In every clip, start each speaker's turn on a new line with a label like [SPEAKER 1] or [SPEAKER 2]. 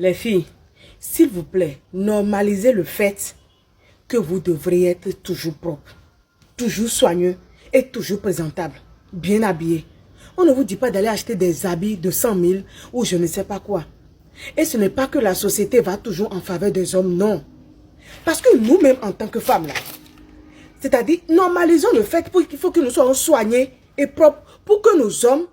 [SPEAKER 1] Les filles, s'il vous plaît, normalisez le fait que vous devriez être toujours propre, toujours soigneux et toujours présentable, bien habillé. On ne vous dit pas d'aller acheter des habits de 100 000 ou je ne sais pas quoi. Et ce n'est pas que la société va toujours en faveur des hommes, non. Parce que nous-mêmes, en tant que femmes, là, c'est-à-dire, normalisons le fait qu'il faut que nous soyons soignés et propres pour que nos hommes...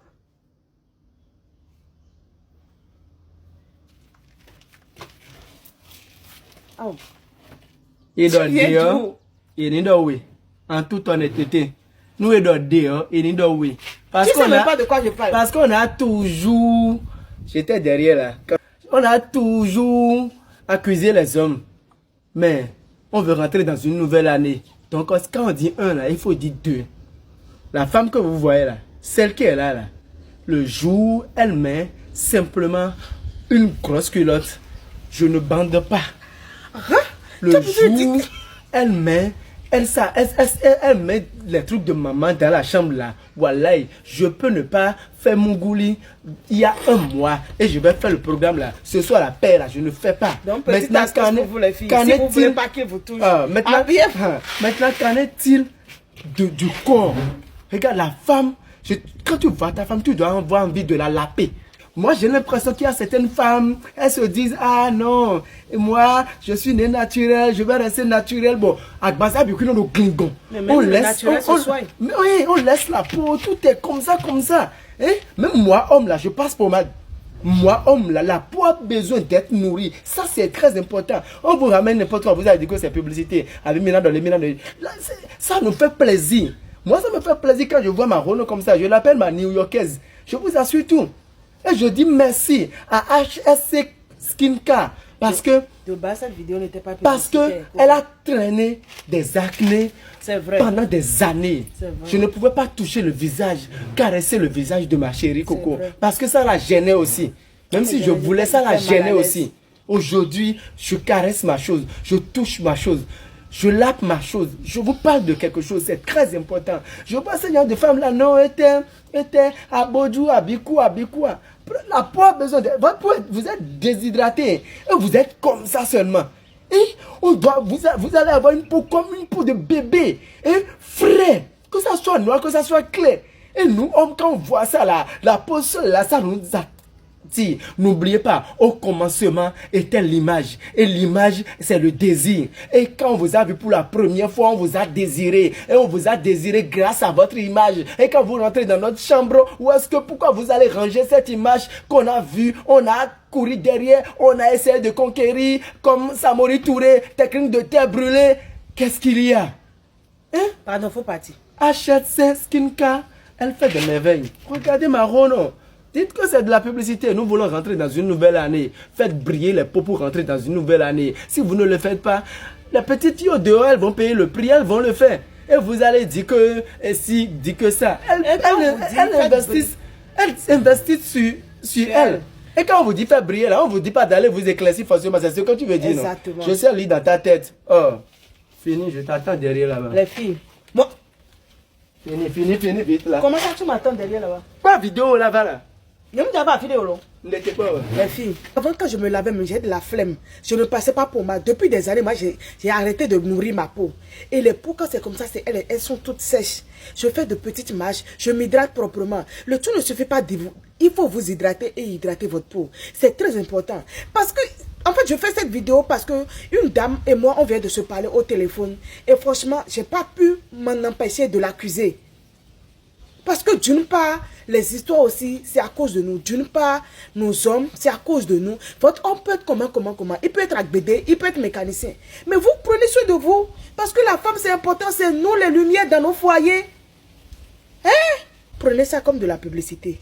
[SPEAKER 1] Oh.
[SPEAKER 2] Il doit dire, il doit oui. En toute honnêteté, nous il doit dire, il doit oui.
[SPEAKER 1] Parce qu'on n'a pas de quoi je parle.
[SPEAKER 2] Parce qu'on a toujours, j'étais derrière là. On a toujours accusé les hommes. Mais on veut rentrer dans une nouvelle année. Donc quand on dit un là, il faut dire deux. La femme que vous voyez là, celle qui est là, le jour, elle met simplement une grosse culotte. Je ne bande pas. Le jour, elle met les trucs de maman dans la chambre là. Voilà, je peux ne pas faire mon gouli il y a un mois et je vais faire le programme là. Ce soir la paix là, je ne fais pas.
[SPEAKER 1] Donc maintenant, pour vous les filles, si vous voulez pas qu'il vous touche.
[SPEAKER 2] Maintenant, qu'en est-il du corps? Regarde la femme, quand tu vois ta femme, tu dois avoir envie de la laper. Moi, j'ai l'impression qu'il y a certaines femmes, elles se disent, ah non, moi, je suis née naturelle, je vais rester naturelle. Bon, à Baza, on laisse la peau, tout est comme ça, comme ça. Hein? Même moi, homme, là, je passe pour ma... Moi, homme, là, la peau a besoin d'être nourrie. Ça, c'est très important. On vous ramène n'importe quoi, vous avez dit que c'est publicité. Ça nous fait plaisir. Moi, ça me fait plaisir quand je vois ma Renault comme ça. Je l'appelle ma New-Yorkaise. Je vous assure tout. Et je dis merci à HSC Skincare parce que
[SPEAKER 1] de base, cette vidéo n'était pas
[SPEAKER 2] parce que elle a traîné des acnés pendant des années. Je ne pouvais pas toucher le visage, caresser le visage de ma chérie Coco parce que ça la gênait aussi. Même si je voulais, ça la gênait aussi. Aujourd'hui, je caresse ma chose, je touche ma chose. Je lappe ma chose. Je vous parle de quelque chose. C'est très important. Je vois ce genre de femmes là, non, était à Bodou, à Bikou, à Bikoua. La peau a besoin de... Votre peau, vous êtes déshydraté. Et vous êtes comme ça seulement. Et vous allez avoir une peau comme une peau de bébé. Et frais. Que ça soit noir, que ça soit clair. Et nous, hommes, quand on voit ça là, la peau seule là, ça nous attire. N'oubliez pas, au commencement était l'image. Et l'image, c'est le désir. Et quand on vous a vu pour la première fois, on vous a désiré. Et on vous a désiré grâce à votre image. Et quand vous rentrez dans notre chambre, pourquoi vous allez ranger cette image qu'on a vue? On a couru derrière, on a essayé de conquérir, comme Samori Touré, technique de terre brûlée. Qu'est-ce qu'il y a? Hein?
[SPEAKER 1] Pardon, faut partir.
[SPEAKER 2] HSC Skincare, elle fait des merveilles. Regardez ma Renault. Dites que c'est de la publicité. Nous voulons rentrer dans une nouvelle année. Faites briller les peaux pour rentrer dans une nouvelle année. Si vous ne le faites pas, les petites filles au dehors, elles vont payer le prix, elles vont le faire. Et vous allez dire que, et si, dit que ça. Elles investissent sur elles. Et quand on vous dit faire briller, là, on ne vous dit pas d'aller vous éclaircir forcément. C'est ce que tu veux dire,
[SPEAKER 1] exactement.
[SPEAKER 2] Non? Je sais lire dans ta tête. Oh, fini, je t'attends derrière là-bas.
[SPEAKER 1] Les filles. Moi.
[SPEAKER 2] Fini, vite là.
[SPEAKER 1] Comment ça tu m'attends derrière là-bas?
[SPEAKER 2] Pas vidéo là-bas là.
[SPEAKER 1] Je me dis pas vidéo là.
[SPEAKER 2] N'était pas.
[SPEAKER 1] Les filles, avant quand je me lavais, j'ai de la flemme. Je ne passais pas pour moi. Depuis des années, moi, j'ai arrêté de nourrir ma peau. Et les peaux, quand c'est comme ça, elles sont toutes sèches. Je fais de petites marches, je m'hydrate proprement. Le tout ne suffit pas de vous. Il faut vous hydrater et hydrater votre peau. C'est très important. Parce que, en fait, je fais cette vidéo parce que une dame et moi, on vient de se parler au téléphone. Et franchement, je n'ai pas pu m'en empêcher de l'accuser. Parce que d'une part, les histoires aussi, c'est à cause de nous. D'une part, nos hommes, c'est à cause de nous. Votre homme peut être comment. Il peut être agbédé, il peut être mécanicien. Mais vous prenez soin de vous. Parce que la femme, c'est important. C'est nous les lumières dans nos foyers. Hein? Prenez ça comme de la publicité.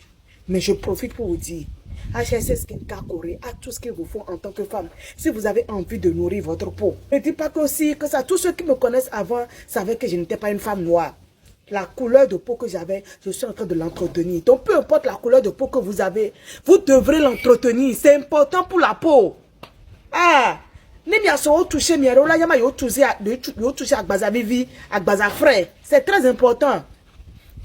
[SPEAKER 1] Mais je profite pour vous dire, HSC Skincare Corée a tout ce qu'il vous faut en tant que femme. Si vous avez envie de nourrir votre peau. Ne dites pas que aussi, que ça, tous ceux qui me connaissent avant savaient que je n'étais pas une femme noire. La couleur de peau que j'avais, je suis en train de l'entretenir. Donc, peu importe la couleur de peau que vous avez, vous devrez l'entretenir. C'est important pour la peau. Ah! C'est très important.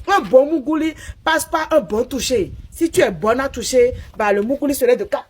[SPEAKER 1] Un bon mougouli passe par un bon toucher. Si tu es bon à toucher, bah, le mougouli serait de cas.